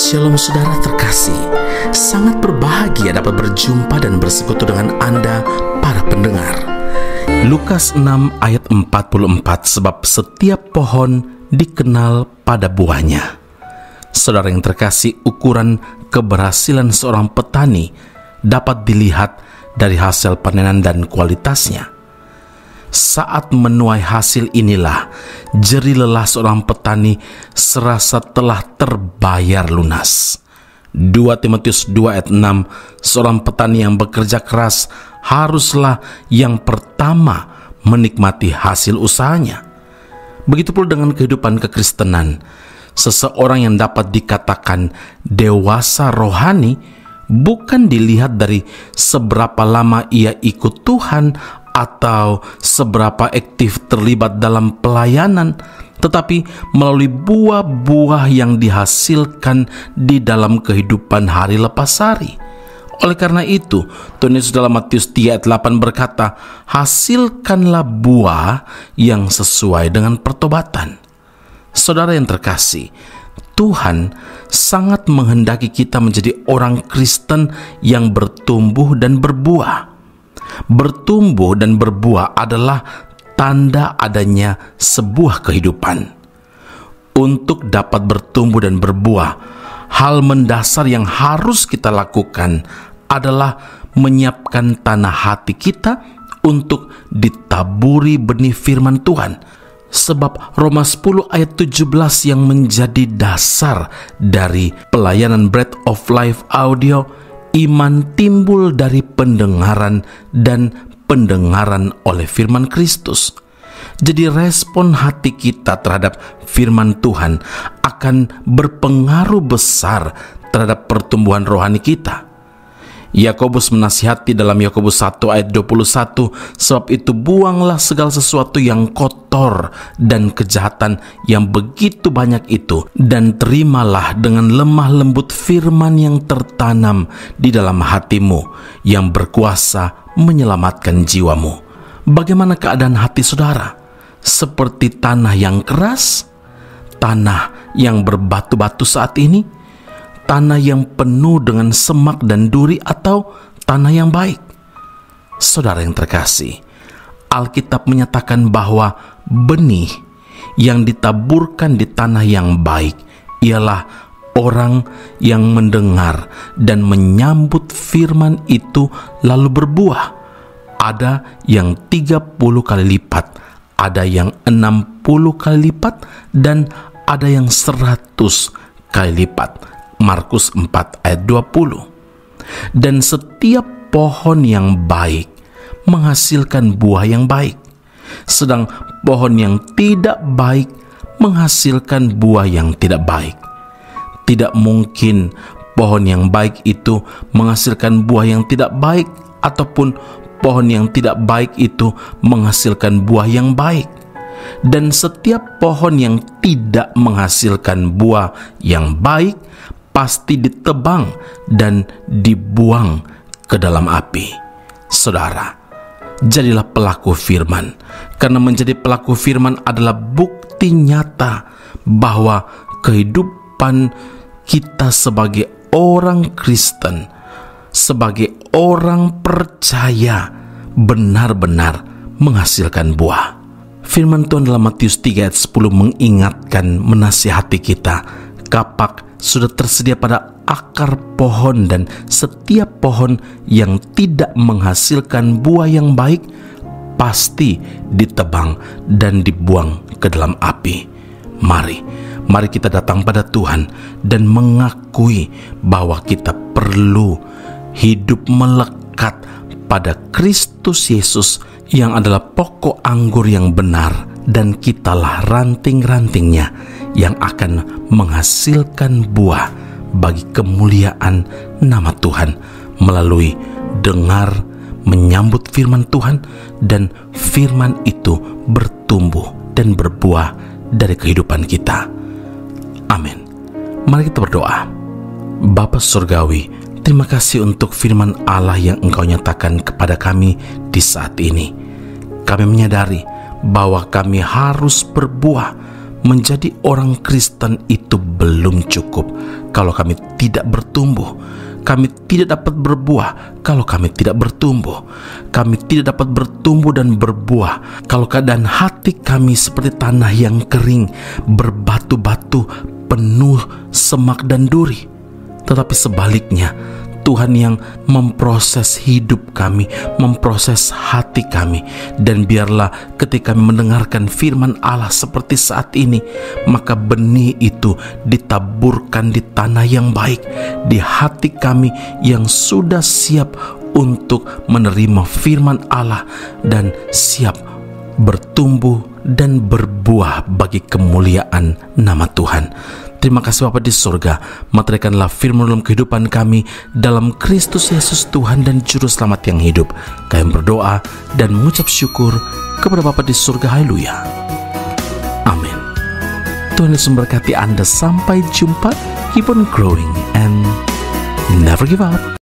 Shalom saudara terkasih, sangat berbahagia dapat berjumpa dan bersekutu dengan Anda para pendengar. Lukas 6 ayat 44, sebab setiap pohon dikenal pada buahnya. Saudara yang terkasih, ukuran keberhasilan seorang petani dapat dilihat dari hasil panenan dan kualitasnya. Saat menuai hasil inilah jerih lelah seorang petani serasa telah terbayar lunas. 2 Timotius 2 ayat 6, seorang petani yang bekerja keras haruslah yang pertama menikmati hasil usahanya. Begitu pula dengan kehidupan kekristenan. Seseorang yang dapat dikatakan dewasa rohani bukan dilihat dari seberapa lama ia ikut Tuhan atau seberapa aktif terlibat dalam pelayanan, tetapi melalui buah-buah yang dihasilkan di dalam kehidupan hari lepas hari. Oleh karena itu, Tuhan Yesus dalam Matius 3 ayat 8 berkata, hasilkanlah buah yang sesuai dengan pertobatan. Saudara yang terkasih, Tuhan sangat menghendaki kita menjadi orang Kristen yang bertumbuh dan berbuah. Bertumbuh dan berbuah adalah tanda adanya sebuah kehidupan. Untuk dapat bertumbuh dan berbuah, hal mendasar yang harus kita lakukan adalah menyiapkan tanah hati kita untuk ditaburi benih firman Tuhan. Sebab Roma 10 ayat 17 yang menjadi dasar dari pelayanan Bread of Life audio, iman timbul dari pendengaran dan pendengaran oleh firman Kristus. Jadi respon hati kita terhadap firman Tuhan akan berpengaruh besar terhadap pertumbuhan rohani kita. Yakobus menasihati dalam Yakobus 1 ayat 21, sebab itu buanglah segala sesuatu yang kotor dan kejahatan yang begitu banyak itu, dan terimalah dengan lemah lembut firman yang tertanam di dalam hatimu, yang berkuasa menyelamatkan jiwamu. Bagaimana keadaan hati saudara? Seperti tanah yang keras? Tanah yang berbatu-batu saat ini? Tanah yang penuh dengan semak dan duri, atau tanah yang baik? Saudara yang terkasih, Alkitab menyatakan bahwa benih yang ditaburkan di tanah yang baik ialah orang yang mendengar dan menyambut firman itu lalu berbuah. Ada yang 30 kali lipat, ada yang 60 kali lipat, dan ada yang 100 kali lipat. Markus 4 ayat 20. Dan setiap pohon yang baik menghasilkan buah yang baik, sedang pohon yang tidak baik menghasilkan buah yang tidak baik. Tidak mungkin pohon yang baik itu menghasilkan buah yang tidak baik, ataupun pohon yang tidak baik itu menghasilkan buah yang baik. Dan setiap pohon yang tidak menghasilkan buah yang baik pasti ditebang dan dibuang ke dalam api. Saudara, jadilah pelaku firman, karena menjadi pelaku firman adalah bukti nyata bahwa kehidupan kita sebagai orang Kristen, sebagai orang percaya, benar-benar menghasilkan buah. Firman Tuhan dalam Matius 3 ayat 10 mengingatkan, menasihati kita, kapak sudah tersedia pada akar pohon, dan setiap pohon yang tidak menghasilkan buah yang baik pasti ditebang dan dibuang ke dalam api. Mari kita datang pada Tuhan dan mengakui bahwa kita perlu hidup melekat pada Kristus Yesus yang adalah pokok anggur yang benar, dan kitalah ranting-rantingnya yang akan menghasilkan buah bagi kemuliaan nama Tuhan melalui dengar, menyambut firman Tuhan, dan firman itu bertumbuh dan berbuah dari kehidupan kita. Amin. Mari kita berdoa. Bapa Surgawi, terima kasih untuk firman Allah yang Engkau nyatakan kepada kami di saat ini. Kami menyadari bahwa kami harus berbuah menjadi orang Kristen itu belum cukup kalau kami tidak bertumbuh. Kami tidak dapat berbuah kalau kami tidak bertumbuh. Kami tidak dapat bertumbuh dan berbuah kalau keadaan hati kami seperti tanah yang kering, berbatu-batu, penuh semak dan duri. Tetapi sebaliknya, Tuhan yang memproses hidup kami, memproses hati kami. Dan biarlah ketika kami mendengarkan firman Allah seperti saat ini, maka benih itu ditaburkan di tanah yang baik, di hati kami yang sudah siap untuk menerima firman Allah dan siap bertumbuh dan berbuah bagi kemuliaan nama Tuhan. Terima kasih Bapa di surga, materikanlah firman dalam kehidupan kami, dalam Kristus Yesus Tuhan dan Juru Selamat yang hidup. Kami berdoa dan mengucap syukur kepada Bapa di surga. Haleluya. Amin. Tuhan Yesus memberkati Anda. Sampai jumpa. Keep on growing and never give up.